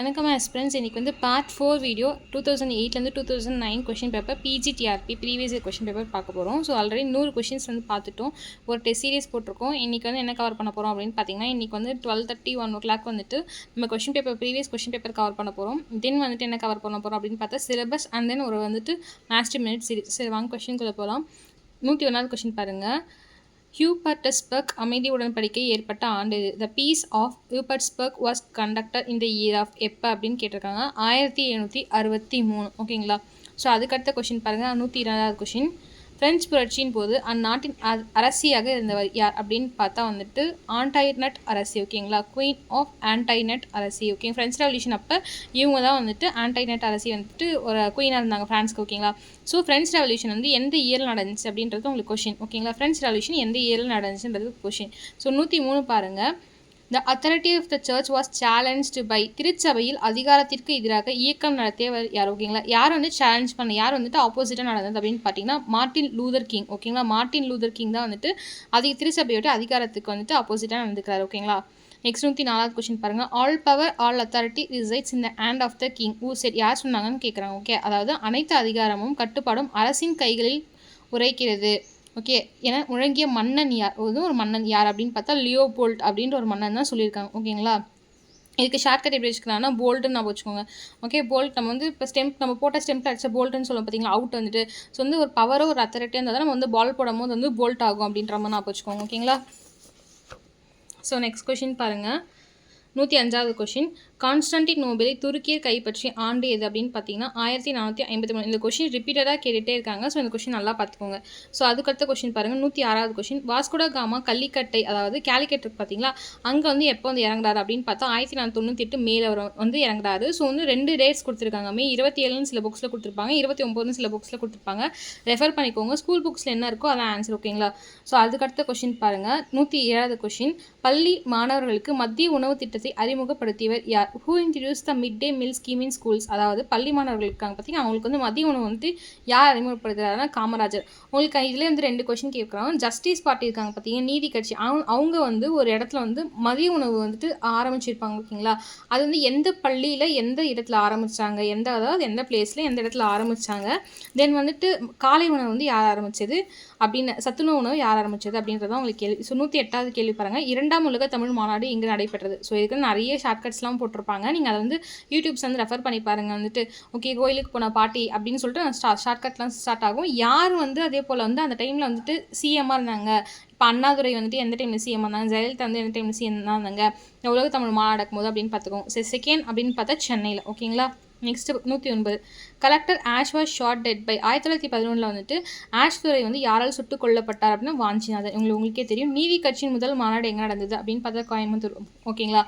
வணக்கம் ஃப்ரெண்ட்ஸ், இன்றைக்கி வந்து part 4 video 2008 2009 question paper PGTRB previous year question paper பார்க்க போகிறோம். ஸோ ஆல்ரெடி 100 கொஷின்ஸ் வந்து பார்த்துட்டோம். ஒரு டெஸ்ட் சீரிஸ் போட்டிருக்கோம். இன்றைக்கி வந்து என்ன கவர் பண்ண போகிறோம் அப்படின்னு பார்த்தீங்கன்னா, இன்றைக்கி வந்து 12:30 1 o'clock வந்துட்டு நம்ம question paper previous question paper cover பண்ண போகிறோம். தென் வந்துட்டு என்ன கவர் பண்ண போகிறோம் அப்படின்னு பார்த்தா சிலபஸ் அண்ட் தென் ஒரு வந்துட்டு மேஸ்டர் மினிட் சீரிஸ். சரி வாங்க கொஷின்குள்ளே போகலாம். 101வது கொஷின் பாருங்கள். ஹியூபர்ட்ஸ்பர்க் அமைதி உடன்படிக்கை ஏற்பட்ட ஆண்டு இது. The piece of ஹியூபர்ட்ஸ்பர்க் was conducted இந்த இயர் ஆஃப் எப்போ அப்படின்னு கேட்டிருக்காங்க. 1763. ஓகேங்களா. ஸோ அதுக்கடுத்த கொஷின் பாருங்கள். 102வது கொஷின். பிரெஞ்சு புரட்சியின் போது அந்நாட்டின் அரசியாக இருந்தவர் யார் அப்படின்னு பார்த்தா வந்துட்டு ஆன்டைனட் அரசி. ஓகேங்களா. குயின் ஆஃப் ஆன்டைனட் அரசி. ஓகே, ஃப்ரெஞ்ச் ரெவல்யூஷன் அப்போ இவங்க தான் வந்துட்டு ஆன்டைனட் அரசி வந்துட்டு ஒரு குயினாக இருந்தாங்க ஃப்ரான்ஸ்க்கு. ஓகேங்களா. ஸோ ஃப்ரெஞ்ச் ரெவல்யூஷன் வந்து எந்த இயரில் நடந்துச்சு அப்படின்றது உங்களுக்கு கொஷின். ஓகேங்களா. ஃப்ரெஞ்ச் ரெவல்யூஷன் எந்த இயரில் நடந்துச்சுன்றது கொஷின். ஸோ 103 பாருங்கள். The authority of the church was challenged by திருச்சபையில் அதிகாரத்திற்கு எதிராக இயக்கம் நடத்தியவர் யார்? ஓகேங்களா. யார் வந்து சேலஞ்ச் பண்ண, யார் வந்துட்டு ஆப்போசிட்டாக நடந்தது அப்படின்னு பார்த்தீங்கன்னா மார்ட்டின் லூதர் கிங். ஓகேங்களா. மார்ட்டின் லூதர் கிங் தான் வந்துட்டு திருச்சபையோட அதிகாரத்துக்கு வந்துட்டு ஆப்போசிட்டாக நடந்துக்கிறார். ஓகேங்களா. நெக்ஸ்ட் 104வது கொஸ்டின் பாருங்கள். All power all authority resides in the hand of the king who said. யார் சொன்னாங்கன்னு கேட்குறாங்க. ஓகே, அதாவது அனைத்து அதிகாரமும் கட்டுப்பாடும் அரசின் கைகளில் உரைக்கிறது. ஓகே, ஏன்னா முழங்கிய மன்னன் யார்? ஒரு மன்னன் யார் அப்படின்னு பார்த்தா லியோபோல்ட் அப்படின்ற ஒரு மன்னன் தான் சொல்லியிருக்காங்க. ஓகேங்களா. இதுக்கு ஷார்ட்கட் எப்படி வச்சுக்கலாம்னா போல்ட்டுன்னு நான் வச்சுக்கோங்க. ஓகே, போல்ட் நம்ம வந்து இப்போ நம்ம போட்ட ஸ்டெம்பில் அடிச்ச போல்ட்டுன்னு சொல்லுவோம் பார்த்தீங்களா, அவுட் வந்துட்டு. ஸோ வந்து ஒரு பவரோ ஒரு அத்தாரிட்டியாக இருந்தால் தான் நம்ம வந்து பால் போடும் போது வந்து போல்ட் ஆகும் அப்படின்ற மாதிரி நான் வச்சுக்கோங்க. ஓகேங்களா. ஸோ நெக்ஸ்ட் கொஷின் பாருங்கள். 105வது கொஷின். கான்ஸ்டன்டினோபிளை துருக்கியர் கைப்பற்றி ஆண்டு எது அப்படின்னு பார்த்தீங்கன்னா 1453. இந்த கொஷின் ரிப்பீட்டடாக கேட்டுகிட்டே இருக்காங்க. ஸோ இந்த கொஷின் நல்லா பார்த்துக்கோங்க. ஸோ அதுக்கடுத்த கொஷின் பாருங்கள். 106வது கொஷின். வாஸ்கோட காமா கள்ளிக்கட்டை அதாவது கேலிக்கட் இருக்கு பார்த்தீங்களா, அங்கே வந்து எப்போ வந்து இறங்குறாரு அப்படின்னு பார்த்தா 1498 மேலே வந்து இறங்குறாரு. ஸோ வந்து 2 டேட்ஸ் கொடுத்துருக்காங்க. மே 27 சில புக்ஸில் கொடுத்துருப்பாங்க, 29 சில புக்ஸில் கொடுத்துருப்பாங்க. ரெஃபர் பண்ணிக்கோங்க. ஸ்கூல் புக்ஸில் என்ன இருக்கோ அதான் ஆன்சர். ஓகேங்களா. ஸோ அதுக்கடுத்த கொஷின் பாருங்கள். 107வது கொஷின். பள்ளி மாணவர்களுக்கு மத்திய உணவு திட்டத்தை அறிமுகப்படுத்தியவர் யார்? Who introduced the midday meal scheme in schools? அதாவது பள்ளி மாணவர்களுக்கு இருக்காங்க பார்த்தீங்கன்னா அவங்களுக்கு வந்து மதிய உணவு வந்து யார் அறிமுகப்படுத்துறாருன்னா காமராஜர். உங்களுக்கு இதில் வந்து 2 கொஸ்டின் கேட்குறாங்க. ஜஸ்டிஸ் பார்ட்டி இருக்காங்க பார்த்தீங்கன்னா நீதி கட்சி, அவங்க வந்து ஒரு இடத்துல வந்து மதிய உணவு வந்துட்டு ஆரம்பிச்சிருப்பாங்க. ஓகேங்களா. அது வந்து எந்த பள்ளியில் எந்த இடத்துல ஆரம்பித்தாங்க, அதாவது எந்த பிளேஸில் எந்த இடத்துல ஆரம்பித்தாங்க, தென் வந்துட்டு காலை உணவு வந்து யார் ஆரம்பித்தது அப்படின்னு, சத்துணவு உணவு யார் ஆரம்பித்தது அப்படின்றத உங்களுக்கு கேள்வி. ஸோ 108வது கேள்வி பாருங்கள். 2ஆம் உலக தமிழ் மாநாடு இங்கு நடைபெற்றது. ஸோ இதுக்கு நிறைய ஷார்ட்கட்ஸ்லாம் போட்டிருப்பாங்க. நீங்கள் அதை வந்து யூடியூப்ஸ் வந்து ரெஃபர் பண்ணி பாருங்கள். வந்துட்டு ஓகே கோயிலுக்கு போன பாட்டி அப்படின்னு சொல்லிட்டு ஷார்ட்கட்லாம் ஸ்டார்ட் ஆகும். யார் வந்து அதே போல் வந்து அந்த டைமில் வந்துட்டு சிஎம்மாக இருந்தாங்க, இப்போ அண்ணாதுரை வந்துட்டு எந்த டைமில் சிஎம் இருந்தாங்க, ஜெயலலிதா வந்து எந்த டைமில் சிஎம் தான் இருந்தாங்க உலக தமிழ் மாநாடு நடக்கும் போது அப்படின்னு பார்த்துக்கோங்க. சரி, செகண்ட் அப்படின்னு பார்த்தா சென்னையில். ஓகேங்களா. Next 109. Collector Ash was shot dead by. 1911 வந்துட்டு ஆஷ் துரை வந்து யாரால் சுட்டுக் கொல்லப்பட்டார் அப்படின்னா வாஞ்சிநாதன். உங்களுக்கே தெரியும். நீதி கட்சியின் முதல் மாநாடு எங்கே நடந்தது அப்படின்னு பார்த்தா கோயம்புத்தூர். ஓகேங்களா.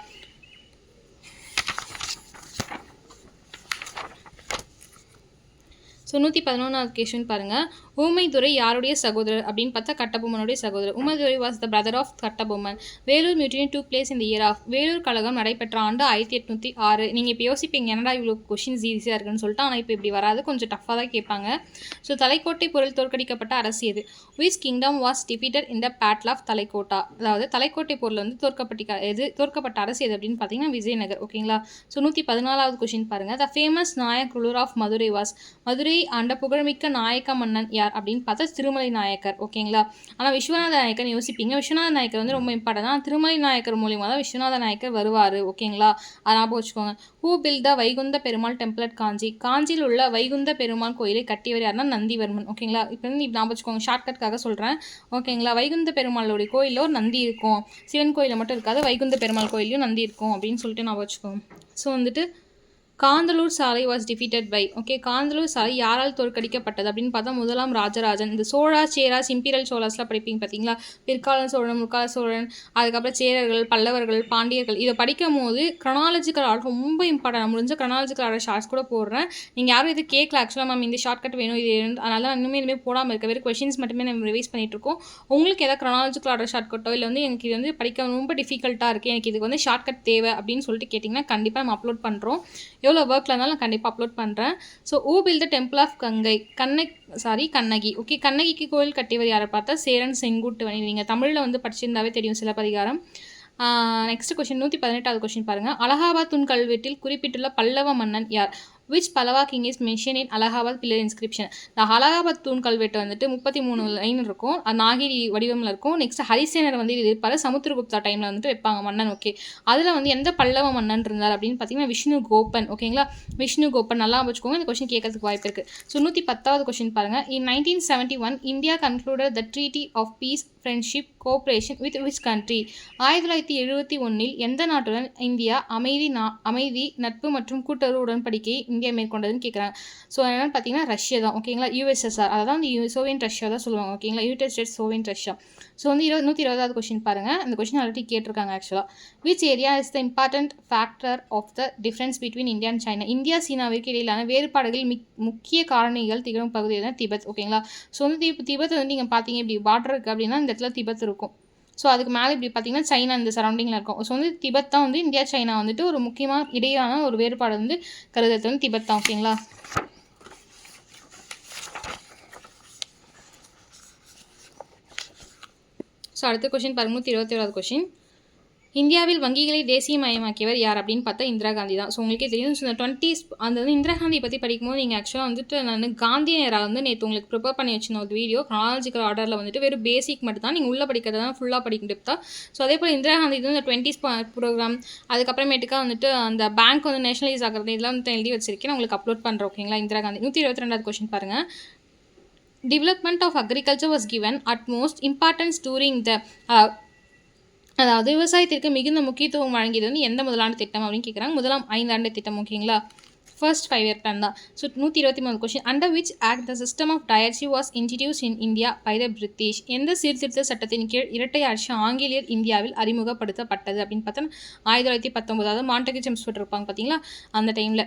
ஸோ 111வது கொஸ்டின் பாருங்கள். ஊமைதுரை யாருடைய சகோதரர் அப்படின்னு பார்த்தா கட்டபொம்மனுடைய சகோதரர். Oomaidurai was the brother of Kattabomman. Vellore mutiny took place இந்த இயர் ஆஃப். வேலூர் கழகம் நடைபெற்ற ஆண்டு 1806. நீங்கள் இப்போ யோசிப்பீங்க என்னடா இவ்வளோ கொஷின்ஸ் ஈஸியாக இருக்குன்னு சொல்லிட்டு, ஆனால் இப்போ இப்படி வராது, கொஞ்சம் டஃப்பாக தான் கேட்பாங்க. ஸோ தலைக்கோட்டை போரில் தோற்கடிக்கப்பட்ட அரசு எது? Which kingdom was defeated in the battle of Talikota. அதாவது தலைக்கோட்டை போரில் வந்து தோற்கப்பட்ட அரசு எது அப்படின்னு பார்த்தீங்கன்னா விஜயநகர். ஓகேங்களா. ஸோ 114வது கொஷின் பாருங்கள். The famous Nayak ruler of Madurai was. Madurai ஆண்ட புகழ்மிக்க நாயக்க மன்னன் யார் அப்படின்னு பார்த்தா திருமலை நாயக்கர். ஓகேங்களா. ஆனால் விஸ்வநாத நாயக்கர் யோசிப்பீங்க. விஸ்வநாத நாயக்கர் வந்து ரொம்ப இம்பார்ட்டன் தான். திருமலை நாயக்கர் மூலியமாக தான் விஸ்வநாத நாயக்கர் வருவார். ஓகேங்களா. அதை ஞாபகம் வச்சுக்கோங்க. Who built the Vaikuntha Perumal temple at Kanchi. காஞ்சியில் உள்ள வைகுந்த பெருமாள் கோயிலை கட்டியவர் யாருன்னா நந்திவர்மன். ஓகேங்களா. இப்போ வந்து ஞாபகம் வச்சுக்கோங்க, ஷார்ட்கட்காக சொல்கிறேன். ஓகேங்களா. வைகுந்த பெருமாளுடைய கோயிலில் ஒரு நந்தி இருக்கும். சிவன் கோயிலில் மட்டும் இருக்காது, வைகுந்த பெருமாள் கோயிலையும் நந்தி இருக்கும் அப்படின்னு சொல்லிட்டு ஞாபகம் வச்சுக்கோங்க. ஸோ வந்துட்டு Kanthalur Salai was defeated by. Okay, Kanthalur Salai யாரால் தோற்கடிக்கப்பட்டது அப்படின்னு பார்த்தா முதலாம் ராஜராஜன். இந்த சோழாஸ் சேராஸ் இம்பீரியல் சோழாஸ்லாம் படிப்பீங்க பார்த்தீங்களா, பிற்கால சோழன் முற்கால சோழன், அதுக்கப்புறம் சேரர்கள் பல்லவர்கள் பாண்டியர்கள். இதை படிக்கும் போது க்ரனாலஜிக்கல் ஆர்டர் ரொம்ப இம்பார்ட்டன். முடிஞ்ச க்ரனாலஜிக்கல் ஆர்டர் ஷார்ட்ஸ் கூட போடுறேன். நீங்கள் யாரும் இது கேட்கல ஆக்சுவலாக மேம் இந்த ஷார்ட்கட் வேணும் இது அதனால இனிமேல் போடாமல் இருக்க, வெறும் கொஷின்ஸ் மட்டுமே நம்ம ரிவைஸ் பண்ணிட்டு இருக்கோம். உங்களுக்கு ஏதாவது க்ரனாலஜிக்கல் ஆர்டர் ஷார்ட்கட்டோ இல்லை வந்து எனக்கு இது வந்து படிக்க ரொம்ப டிஃபிகல்ட்டாக இருக்குது, எனக்கு இதுக்கு வந்து ஷார்ட்கட் தேவை அப்படின்னு சொல்லிட்டு கேட்டிங்கன்னா கண்டிப்பாக நம்ம அப்லோட் பண்ணுறோம். எவ்வளோ ஒர்க்கில் இருந்தாலும் நான் கண்டிப்பாக அப்லோட் பண்ணுறேன். So who built the temple of Kannagi. Okay, கண்ணகிக்கு கோயில் கட்டியவர் யாரை பார்த்தா சேரன் செங்குட்டுவன். நீங்கள் தமிழில் வந்து படிச்சிருந்தாவே தெரியும் சிலப்பதிகாரம். நெக்ஸ்ட் கொஸ்டின் 118வது கொஸ்டின் பாருங்கள். அலகாபாத் தூண் கல்வெட்டில் குறிப்பிட்டுள்ள பல்லவ மன்னன் யார்? Which Pallava king is mentioned in Allahabad pillar inscription? இந்த அலகாபாத் தூண் கல்வெட்டு வந்துட்டு 33 லைன் இருக்கும், அது நாகிரி வடிவமில் இருக்கும். நெக்ஸ்ட் ஹரிசேனர் வந்து இது இருப்பார், சமுத்திரகுப்தா டைமில் வந்துட்டு வைப்பாங்க மன்னன். ஓகே, அதில் வந்து எந்த பல்லவ மன்னன் இருந்தார் அப்படின்னு பார்த்தீங்கன்னா விஷ்ணு கோப்பன். ஓகேங்களா, விஷ்ணு கோப்பன் நல்லா வச்சுக்கோங்க, இந்த கொஸ்டின் கேட்கறதுக்கு வாய்ப்பு இருக்குது. ஸோ 110வது கொஸ்டின் பாருங்கள். In 1971 India concluded the treaty of peace friendship cooperation with which country? 1971 எந்த நாட்டுடன் இந்தியா அமைதி நட்பு மற்றும் கூட்டுறவு உடன்படிக்கையை இந்தியா மேற்கொண்டதுன்னு கேட்குறாங்க. ஸோ என்னென்னு பார்த்தீங்கன்னா ரஷ்யா தான். ஓகேங்களா, யூஎஸ்எஸ்ஆர், அதான் வந்து சோவியன் ரஷ்யா தான் சொல்லுவாங்க. ஓகேங்களா, United States Soviet Russia. So வந்து 120வது கொஸ்டின் பாருங்கள். இந்த கொஸ்டின் ஆல்ரெடி கேட்டிருக்காங்க ஆக்சுவலாக. Which area is the important factor of the difference between India and China? India சீனாவிற்கு இடையிலான வேறுபாடுகள் முக்கிய காரணிகள் திகழும் பகுதி தான் திபெத். ஓகேங்களா, ஸோ வந்து திபெத் வந்து நீங்கள் பார்த்தீங்க இப்படி பார்டர் இருக்குது அப்படின்னா இந்த இடத்துல திபெத் இருக்கும். ஸோ அதுக்கு மேலே இப்படி பார்த்தீங்கன்னா சைனா இந்த சரௌண்டிங்கில் இருக்கும். ஸோ வந்து திபெத் தான் வந்து இந்தியா சைனா வந்துட்டு ஒரு முக்கியமாக இடையான ஒரு வேறுபாடு வந்து கருதுறது வந்து திபெத் தான். ஓகேங்களா, ஸோ அடுத்த கொஸ்டின் பாருங்க. 121வது கொஸ்டின். இந்தியாவில் வங்கிகளை தேசியமயமாக்கியவர் யார் அப்படின்னு பார்த்தா இந்திரா காந்தி தான். ஸோ உங்களுக்கே தெரியும். ஸோ இந்த 20s அந்த வந்து இந்திரா காந்தியை பற்றி படிக்கும்போது நீங்கள் ஆக்சுவலாக வந்துட்டு நான் காந்தி நேரா வந்து நேற்று உங்களுக்கு ப்ரிப்பேர் பண்ணி வச்சுருந்த ஒரு வீடியோ க்ரானாலஜிக்கல் ஆர்டரில் வந்துட்டு வெறும் பேசிக் மட்டும் தான், நீங்கள் உள்ளே படிக்கிறது தான் ஃபுல்லாக படிக்க டிப்தா. ஸோ அதே போல் இந்திரா காந்தி வந்து இந்த 20s ப்ரோக்ராம், அதுக்கப்புறமேட்டுக்கா வந்துட்டு அந்த பேங்க் வந்து நேஷனலைஸ் ஆகிறது இதெல்லாம் வந்து எழுதி வச்சிருக்கேன், உங்களுக்கு அப்லோட் பண்ணுறேன். ஓகேங்களா, இந்திரா காந்தி. 122வது கொஸ்டின் பாருங்கள். Development of agriculture was given at most importance during the அதாவது விவசாயத்திற்கு மிகுந்த முக்கியத்துவம் வழங்கியது வந்து எந்த முதலாண்டு திட்டம் அப்படின்னு கேட்குறாங்க. முதலாம் 5 ஆண்டு திட்டம். ஓகேங்களா, ஃபர்ஸ்ட் 5 இயர் பிளான் தான். So 123 question. Under which act the system of dyarchy was introduce in India by the British? எந்த சீர்திருத்த சட்டத்தின் கீழ் இரட்டை ஆட்சி ஆங்கிலேயர் இந்தியாவில் அறிமுகப்படுத்தப்பட்டது அப்படின்னு பார்த்தா 1919, அதாவது மாண்டகி செம்ஸ்ஃபோர்ட் இருப்பாங்க பார்த்தீங்களா அந்த டைமில்.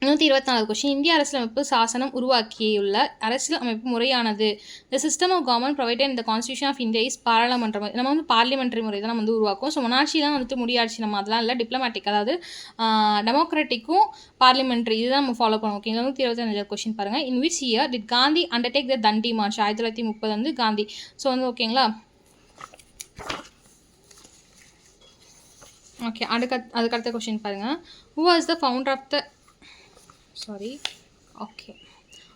124 கொஸ்டின். இந்திய அரசியலமைப்பு சாசனம் உருவாக்கியுள்ள அரசியல் அமைப்பு முறையானது? The system of government provided இந்த கான்ஸ்டியூஷன் ஆஃப் இந்தியா இஸ் பாராளுமன்ற முறை. நம்ம வந்து பார்லிமெண்ட்ரி முறை தான் நம்ம வந்து உருவாக்கும். ஸோ மொனார்ச்சிலாம் வந்துட்டு முடியாட்சி நம்ம அதெல்லாம் இல்லை, டிப்ளமேட்டிக், அதாவது டெமோக்ராட்டிக்கும் பார்லிமெண்ட்ரி இதுதான் நம்ம ஃபாலோ பண்ணுவோம். ஓகேங்களா, 125 கொஸ்டின் பாருங்கள். In which year did Gandhi undertake the Dandi March? 1930 வந்து காந்தி. ஸோ வந்து ஓகேங்களா, ஓகே அதுக்கடுத்த கொஸ்டின் பாருங்கள். Who was the founder of the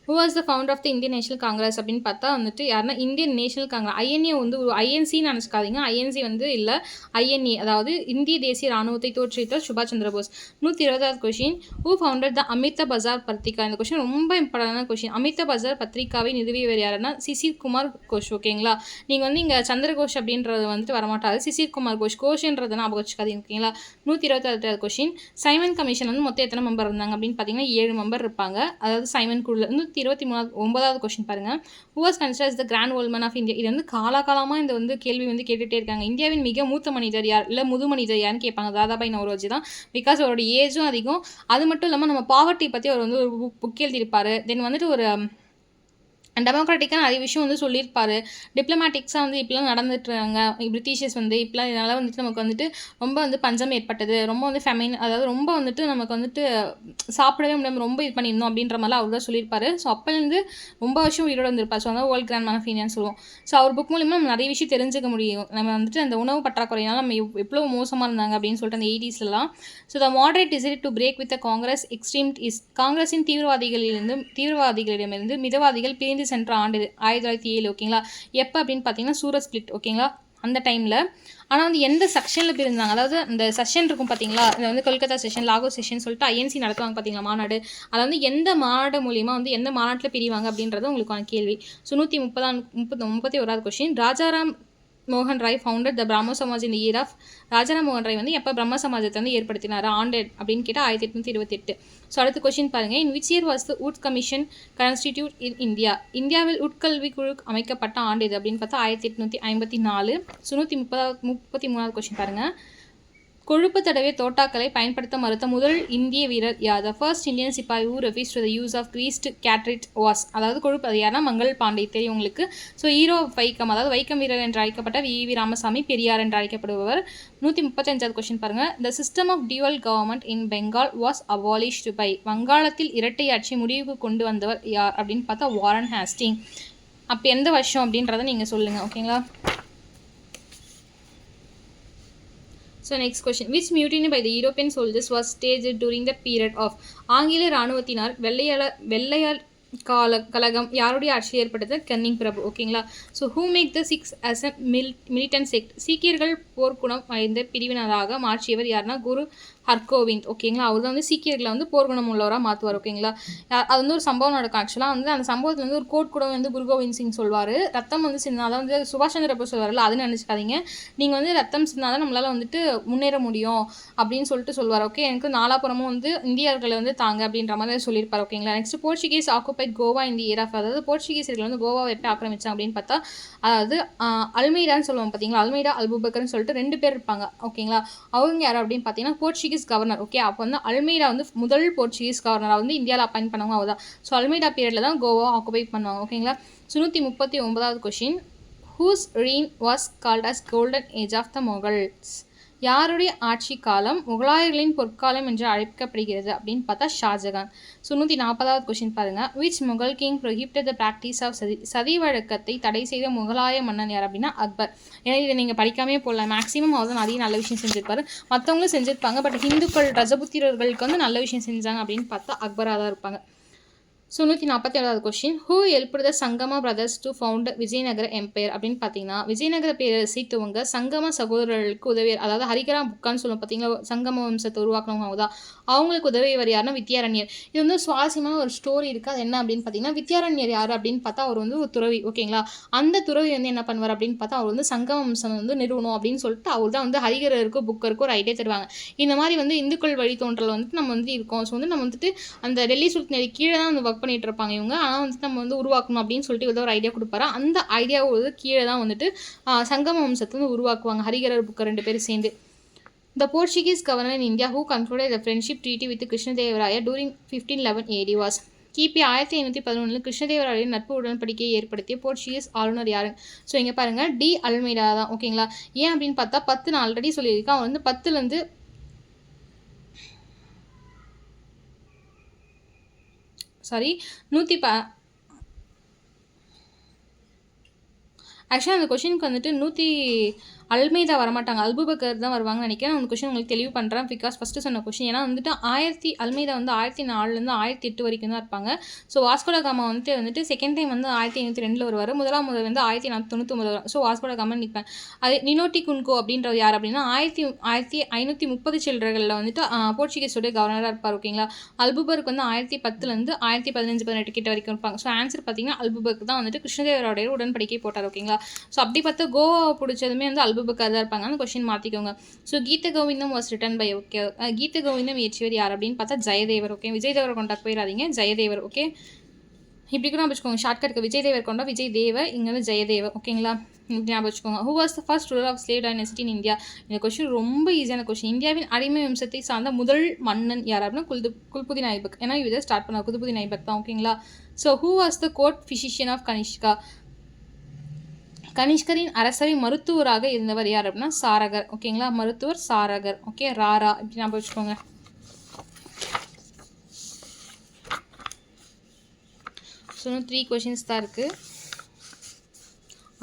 Who was the founder of the Indian National Congress அப்படின்னு பார்த்தா வந்துட்டு யாருன்னா இந்தியன் நேஷனல் காங்கிரஸ். ஐஎன்ஏ வந்து ஒரு ஐஎன்சின்னு நினச்சிக்காதீங்க, ஐஎன்சி வந்து இல்லை, ஐஎன்ஏ அதாவது இந்திய தேசிய ராணுவத்தை தோற்றுவித்தார் சுபாஷ் சந்திர போஸ். 120வது question. Who founded the Amrita Bazar Patrika? இந்த கொஸ்டின் ரொம்ப இம்பார்ட்டன்டான கொஸ்டின். அமிர்த பஜார் பத்திரிகாவை நிறுவியவர் யாருன்னா சிசிர் குமார் கோஷ். ஓகேங்களா, நீங்கள் வந்து இங்கே சந்திரகோஷ் அப்படின்றது வந்துட்டு வரமாட்டாது, சிசிர் குமார் கோஷ். கோஷ்ன்றதை ஞாபகம் வச்சுக்காதீங்க. ஓகேங்களா, 126வது கொஸ்டின். சைமன் கமிஷன் வந்து மொத்தம் எத்தனை மெம்பர் இருந்தாங்க அப்படின்னு பார்த்தீங்கன்னா 7 மெம்பர் இருப்பாங்க, அதாவது சைமன் குழுவில். 129வது கொஸ்டின் பாருங்கள். Who was considered the grand old man of India? இது வந்து காலகாலமாக இந்த வந்து கேள்வி வந்து கேட்டுகிட்டே இருக்காங்க. இந்தியாவின் மிக மூத்த மனிதர் யார், இல்லை முது மனிதர் யாருன்னு கேட்பாங்க. தாதாபாய் நவ்ரோஜி தான். பிகாஸ் அவரோட ஏஜும் அதிகம், அது மட்டும் இல்லாமல் நம்ம பாவர்ட்டி பற்றி அவர் வந்து ஒரு புக் எழுதியிருப்பார். தென் வந்துட்டு ஒரு டெமோக்ராட்டிக்காக நிறைய விஷயம் வந்து சொல்லியிருப்பார். டிப்ளமேட்டிக்ஸாக வந்து இப்படிலாம் நடந்துட்டுருக்காங்க பிரிட்டிஷர்ஸ் வந்து இப்படிலாம், இதனால் வந்துட்டு நமக்கு வந்துட்டு ரொம்ப வந்து பஞ்சம் ஏற்பட்டது, ரொம்ப வந்து ஃபெமைன், அதாவது ரொம்ப வந்துட்டு நமக்கு வந்துட்டு சாப்பிடவே முடியாமல் ரொம்ப இது பண்ணியிருந்தோம் அப்படின்ற மாதிரிலாம் அவர் தான் சொல்லியிருப்பார். ஸோ அப்போலேருந்து ரொம்ப வருஷம் உயிரோடு வந்திருப்பார். ஸோ அதான் வேர்ல்ட் கிராண்ட் மேன் ஆஃப் இந்தியான்னு சொல்லுவோம். ஸோ அவர் புக் மூலிமா நம்ம நிறைய விஷயம் தெரிஞ்சுக்க முடியும். நம்ம வந்துட்டு அந்த உணவு பற்றாக்குறையினால நம்ம எவ்வளோ மோசமாக இருந்தாங்க அப்படின்னு சொல்லிட்டு அந்த 80ஸ்லாம். So the moderate decide to break with the Congress extreme is? காங்கிரஸின் தீவிரவாதிகளிடமிருந்து மிதவாதிகள் பிரிந்து சென்ற ஆண்டு 1907. ஓகேங்களா, எப்போ அப்படின்னு பார்த்தீங்கன்னா சூரத் ஸ்பிளிட். ஓகேங்களா, அந்த டைமில். ஆனால் வந்து எந்த செக்ஷனில் பிரிந்தாங்க, அதாவது அந்த செஷன் இருக்கும் பார்த்தீங்களா, இது வந்து கொல்கத்தா செஷன், லாகூர் செஷன் சொல்லிட்டு ஐஎன்சி நடத்துவாங்க பார்த்தீங்களா மாநாடு, அதை வந்து எந்த மாநாடு மூலியமாக வந்து எந்த மாநாட்டில் பிரிவாங்க அப்படின்றது உங்களுக்கான கேள்வி. So 131வது question. ராஜாராம் மோகன் ராய் ஃபவுண்டட் த பிரம்ம சமாஜ் இந்த இயர் ஆஃப்? ராஜாராம் மோகன் ராய் வந்து எப்போ பிரம்ம சமாஜத்தை வந்து ஏற்படுத்தினார் ஆண்டு அப்படின்னு கேட்டால் 1828. ஸோ அடுத்த கொஸ்டின் பாருங்கள். In which year was the Wood commission constitute in India? இந்தியாவில் உட்கல்வி குழு அமைக்கப்பட்ட ஆண்டு இது அப்படின்னு பார்த்தா 1854. ஸோ 133வது கொஸ்டின் பாருங்கள். கொழுப்பு தடவை தோட்டாக்களை பயன்படுத்த மறுத்த முதல் இந்திய வீரர் யார்? The first Indian sepoy who refused to the use of greased cartridge was? அதாவது கொழுப்பு, அது யாருன்னா மங்கள் பாண்டே, தெரியும் உங்களுக்கு. ஸோ ஹீரோ வைக்கம், அதாவது வைக்கம் வீரர் என்று அழைக்கப்பட்ட வி ராமசாமி பெரியார் என்று அழைக்கப்படுபவர். 135வது கொஸ்டின் பாருங்கள். The system of dual government in Bengal was abolished by? வங்காளத்தில் இரட்டை ஆட்சி முடிவுக்கு கொண்டு வந்தவர் யார் அப்படின்னு பார்த்தா வாரன் ஹேஸ்டிங். அப்போ எந்த வருஷம் அப்படின்றத நீங்கள் சொல்லுங்கள். ஓகேங்களா, so next question which mutiny by the European soldiers was stage during the period of ஆங்கில இராணுவத்தினார் வெள்ளையார் கழகம் யாருடைய ஆட்சி ஏற்பட்டது? கன்னிங் பிரபு. ஓகேங்களா. So who make the Sikhs as a militant sect சீக்கியர்கள் போர்க்குணம் வாய்ந்த பிரிவினராக மாற்றியவர் யாருன்னா குரு ஹர்கோவிந்த். ஓகேங்களா. அவர் தான் வந்து சீக்கியர்களை வந்து போர்க்குணம் உள்ளவராக மாற்றுவார். ஓகேங்களா. அது வந்து ஒரு சம்பவம் நடக்கும். ஆக்சுவலாக வந்து அந்த சம்பவத்தில் வந்து ஒரு கோட் கூட வந்து குரு கோவிந்த் சிங் சொல்வார். ரத்தம் வந்து சின்ன அதான் வந்து சுபாஷ் சந்திர போஸ் சொல்வார்ல, அது நினச்சிக்காதீங்க. நீங்கள் வந்து ரத்தம் சின்னாதான் நம்மளால் வந்துட்டு முன்னேற முடியும் அப்படின்னு சொல்லிட்டு சொல்வார். ஓகே. எனக்கு நாலாப்புறமும் வந்து இந்தியர்களை வந்து தாங்க அப்படின்ற மாதிரி சொல்லியிருப்பார். ஓகேங்களா. நெக்ஸ்ட் போர்ச்சுகீஸ் ஆக்குபைட் கோவா இந்த இயர் ஆஃப், அதாவது போர்ச்சுகீஸர்கள் வந்து கோவாவை எப்போ ஆக்கிரமிச்சாங்க அப்படின்னு பார்த்தா, அதாவது அல்மெய்டான்னு சொல்லுவாங்க பார்த்தீங்களா, அல்மெய்டா அல்புபக்கர்னு சொல்லிட்டு 2 பேர் இருப்பாங்க. ஓகேங்களா. அவங்க யார் அப்படின்னு பார்த்தீங்கன்னா போர்ச்சுகீஸ் கவர்னர். ஓகே. அப்போ வந்து அல்மெய்டா வந்து முதல் போர்ச்சுகீஸ் கவர்னராக வந்து இந்தியாவில் அப்பாயிண்ட் பண்ணவங்க அவர் தான். ஸோ அல்மெய்டா பீரியடில் தான் கோவா ஆக்குபை பண்ணுவாங்க. ஓகேங்களா. 139வது question whose reign was called as golden age of the Mughals யாருடைய ஆட்சி காலம் முகலாயர்களின் பொற்காலம் என்று அழைக்கப்படுகிறது அப்படின்னு பார்த்தா ஷாஜகான். 140வது கொஸ்டின் பாருங்க which Mughal king prohibited the practice of sati வழக்கத்தை தடை செய்த முகலாய மன்னன் யார் அப்படின்னா அக்பர். ஏன்னா இதை நீங்கள் படிக்காமே போடலாம். மேக்ஸிமம் அவர் தான் நிறைய நல்ல விஷயம் செஞ்சிருப்பாரு. மற்றவங்களும் செஞ்சிருப்பாங்க. பட் ஹிந்துக்கள் ரஜபுத்திரர்களுக்கு வந்து நல்ல விஷயம் செஞ்சாங்க அப்படின்னு பார்த்தா அக்பராக தான் இருப்பாங்க. 147வது question who helped the Sangama brothers to found Vijayanagara empire அப்படின்னு பார்த்தீங்கன்னா விஜயநகர பேரரசை துவங்க சங்கம சகோதரர்களுக்கு உதவியர், அதாவது ஹரிகரா புக்கான்னு சொல்லுவோம் பார்த்தீங்களா, சங்கம வம்சத்தை உருவாக்கினவங்க தான். அவங்களுக்கு உதவியவர் யாருன்னா வித்யாரண்யர். இது வந்து சுவாரஸ்யமான ஒரு ஸ்டோரி இருக்குது. அது என்ன அப்படின்னு பார்த்தீங்கன்னா வித்யாரண்யர் யார் அப்படின்னு பார்த்தா அவர் வந்து ஒரு துறவி. ஓகேங்களா. அந்த துறவி வந்து என்ன பண்ணுவார் அப்படின்னு பார்த்தா அவர் வந்து சங்கம வம்சம் வந்து நிறுவனம் அப்படின்னு சொல்லிட்டு அவர் தான் வந்து ஹரிகரருக்கும் புக்கருக்கும் ஒரு ஐடியா தருவாங்க. இந்த மாதிரி வந்து இந்துக்கள் வழித்தோன்றல் வந்துட்டு நம்ம வந்து இருக்கோம். ஸோ வந்து நம்ம வந்துட்டு அந்த டெல்லி சுல்தானேரி கீழே தான் வந்து பண்ணிட்டு இருப்பாங்க இவங்க. ஆனால் வந்துட்டு நம்ம வந்து உருவாக்கணும் அப்படின்னு சொல்லிட்டு ஏதோ ஒரு ஐடியா கொடுப்பாரு. அந்த ஐடியாவோட கீழே தான் வந்துட்டு சங்கம வம்சத்தை வந்து உருவாக்குவாங்க ஹரிகரர் புக்கர் 2 பேரும் சேர்ந்து. The Portuguese governor in India who concluded the friendship treaty with Krishnadevaraya during 1511 AD was கிபி 1511 கிருஷ்ணதேவராய நட்பு உடன்படிக்கையை ஏற்படுத்திய போர்ச்சுகீஸ் ஆளுநர் யாரு? ஸோ இங்கே பாருங்க டி அல்மெய்டா தான். ஓகேங்களா. ஏன் அப்படின்னு பார்த்தா 10 நான் ஆல்ரெடி சொல்லியிருக்கேன். அவன் வந்து 10லேருந்து ஆக்சுவலாக அந்த கொஷினுக்கு வந்துட்டு அல்மெய்தா வரமாட்டாங்க, அல்புபக்கர் தான் வருவாங்கன்னு நினைக்கிறேன். அந்த கொஷின் உங்களுக்கு தெளிவு பண்ணுறேன். பிகாஸ் ஃபஸ்ட்டு சொன்ன கொஷின் ஏன்னா வந்துட்டு அல்மெய்தா வந்து 1004லேருந்து 1008 வரைக்கும் தான் இருப்பாங்க. ஸோ வாஸ்கோட காமா வந்துட்டு செகண்ட் டைம் வந்து 1502 வருவார். முதலாம் முதல் வந்து 1499 வரும். ஸோ வாஸ்கோட காமா நிற்பேன். அது நினோட்டி குன்கோ அப்படின்றவர் யார் அப்படின்னா 1530 சில்லறைகளில் வந்துட்டு போர்ச்சுகீஸோடைய கவர்னராக இருப்பார். ஓகேங்களா. அல்புபருக்கு வந்து 1010லேருந்து 1015-18 கிட்ட வரைக்கும் இருப்பாங்க. ஸோ ஆன்சர் பார்த்தீங்கன்னா அல்புபருக்கு தான் வந்துட்டு கிருஷ்ணதேவராய உடன்படிக்கை போட்டார். ஓகேங்களா. ஸோ அப்படி பார்த்தா கோவா பிடிச்சதுமே வந்து அல்புபக்கர் தான் இருப்பாங்க. அந்த கொஸ்டின் மாற்றிக்கோங்க. So Geetha Govindam was written by. Okay. கீத கோவிந்தம் இயற்றியவர் யார் அப்படின்னு பார்த்தா ஜெயதேவர். ஓகே. விஜய் தேவர் கொண்டா போயிடாதீங்க, ஜெயதேவர். ஓகே. இப்படி கூட வச்சுக்கோங்க ஷார்ட்கட்டுக்கு விஜய் தேவர் கொண்டா விஜய் தேவ, இங்கே வந்து ஜெயதேவ. ஓகேங்களா. இப்படி ஞாபகம் வச்சுக்கோங்க. Who was the first ruler of slave dynasty in India? இந்த கொஸ்டின் ரொம்ப ஈஸியான கொஸ்டின். இந்தியாவின் அடிமை வம்சத்தை சார்ந்த முதல் மன்னன் யார் அப்படின்னா குல்புதீன் ஐபக். ஏன்னா இதை ஸ்டார்ட் பண்ண குல்புதீன் ஐபக் தான். ஓகேங்களா. So who was the court physician of Kanishka? கனிஷ்கரின் அரசவை மருத்துவராக இருந்தவர் யார் அப்படின்னா சாரகர். ஓகேங்களா. மருத்துவர் சாரகர். ஓகே. ராரா இப்படி ஞாபகம் வச்சுக்கோங்க. ஸோ 3 கொஷின்ஸ் தான் இருக்குது.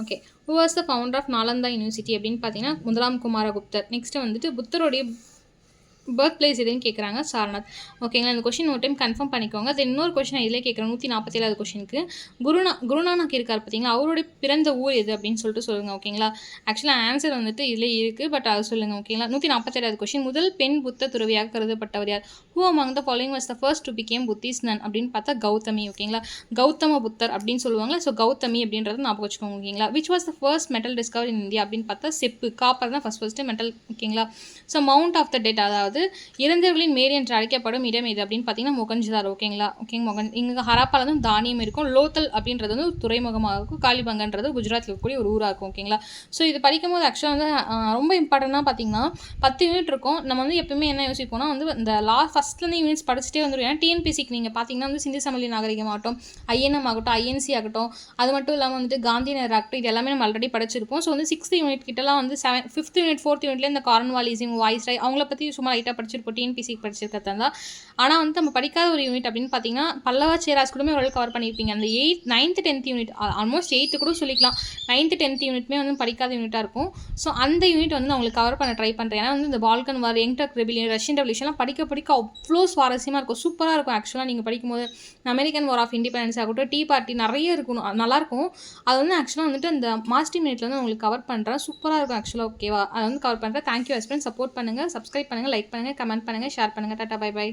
Okay. Who was the founder of Nalanda university அப்படின்னு பார்த்தீங்கன்னா முதலாம் குமாரகுப்தர். நெக்ஸ்ட்டு வந்துட்டு புத்தருடைய பர்த் பிளேஸ் எதுன்னு கேட்குறாங்க, சாரநாத். ஓகேங்களா. இந்த கொஷின் ஒரு டைம் கன்ஃபார்ம் பண்ணிக்கோங்க. தென் இன்னொரு கொஷின் இதிலே கேட்குறேன். 147வது கொஷினுக்கு குருநானக் இருக்கார் பார்த்தீங்களா, அவருடைய பிறந்த ஊர் எது அப்படின்னு சொல்லிட்டு சொல்லுங்கள். ஓகேங்களா. ஆக்சுவலாக ஆன்சர் வந்துட்டு இதில் இருக்குது, பட் அது சொல்லுங்கள். ஓகேங்களா. 147வது கொஷின் முதல் பெண் புத்த துறவியாக கருதப்பட்டவர் யார்? Who among the following was the first to become Buddhist nun அப்படின்னு பார்த்தா கௌதமி. ஓகேங்களா. கௌதம புத்தர் அப்படின்னு சொல்லுவாங்க. ஸோ கௌதமி அப்படின்றத ஞாபகம் வச்சுக்கோங்க. ஓகேங்களா. Which was the first metal discover in India அப்படின்னு பார்த்தா செப்பு, காப்பர் தான் ஃபர்ஸ்ட் மெட்டல். ஓகேங்களா. So mount of the dead, அதாவது இறந்தவர்களின் மேரி என்று அழைக்கப்படும் இடம் எது அப்படின்னு பார்த்தீங்கன்னா மொகஞ்சதார். ஓகேங்களா. இங்கே ஹராப்பால தான் தானியம் இருக்கும். லோத்தல் அப்படின்றது வந்து துறைமுகமாக இருக்கும். காலிபங்கன்றது குஜராத்தில் இருக்கக்கூடிய ஒரு ஊராக இருக்கும். ஓகேங்களா. ஸோ இது படிக்கும் போது ஆக்சுவலாக வந்து ரொம்ப இம்பார்ட்டண்டாக பார்த்தீங்கன்னா 10 யூனிட் இருக்கும். நம்ம வந்து எப்பவுமே என்ன யோசிப்போம்னா வந்து இந்த ஃபஸ்ட்லேருந்து யூனிட்ஸ் படிச்சுட்டே வந்துடும். ஏன்னா டிஎன்பிசிக்கு நீங்கள் பார்த்தீங்கன்னா வந்து சிந்து சமவெளி நாகரிகம் ஆகட்டும், ஐஎன்எம் ஆகட்டும், ஐஎன்சி ஆகட்டும், அது மட்டும் இல்லாமல் வந்துட்டு காந்திநகர் ஆகட்டும், இது எல்லாமே நம்ம ஆல்ரெடி படிச்சிருப்போம். ஸோ வந்து 6th யூனிட் கிட்டலாம் வந்து 5th யூனிட் 4th யூனிட்ல இந்த கார்ன்வாலிசம், வாய்ஸ்ராய் அவங்கள பற்றி சும்மா லைட்டாக லைட்டாக படிச்சிருப்போம், டிஎன்பிசிக்கு படிச்சிருக்கிறதா இருந்தால். ஆனால் வந்து நம்ம படிக்காத ஒரு யூனிட் அப்படின்னு பார்த்தீங்கன்னா பல்லவா சேராஸ் கூடமே ஓரளவு கவர் பண்ணியிருப்பீங்க. அந்த 9th 10th unit almost 8th கூட சொல்லிக்கலாம். 9th 10th யூனிட்மே வந்து படிக்காத யூனிட்டாக இருக்கும். ஸோ அந்த யூனிட் வந்து நான் உங்களுக்கு கவர் பண்ண ட்ரை பண்ணுறேன். ஏன்னா வந்து இந்த Balkan war, young Turk rebellion, Russian ரெவல்யூஷன்லாம் படிக்க அவ்வளோ சுவாரஸ்யமாக இருக்கும், சூப்பராக இருக்கும். ஆக்சுவலாக நீங்கள் படிக்கும்போது அமெரிக்கன் வார் ஆஃப் இண்டிபெண்டன்ஸ் ஆகட்டும், டீ பார்ட்டி நிறைய இருக்கணும், நல்லாயிருக்கும். அது வந்து ஆக்சுவலாக வந்துட்டு அந்த மாஸ்டர் மினிட்ல வந்து உங்களுக்கு கவர் பண்ணுறேன், சூப்பராக இருக்கும் ஆக்சுவலாக. ஓகேவா? அதை வந்து கவர் பண்ணுறேன். Thank you husband. சப்போர்ட் பண்ணுங்கள், சப்ஸ்கிரைப் பண்ணுங்கள், லைக் பண்ணுங்கள், கமெண்ட் பண்ணுங்கள், ஷேர் பண்ணுங்கள். Tata, bye by.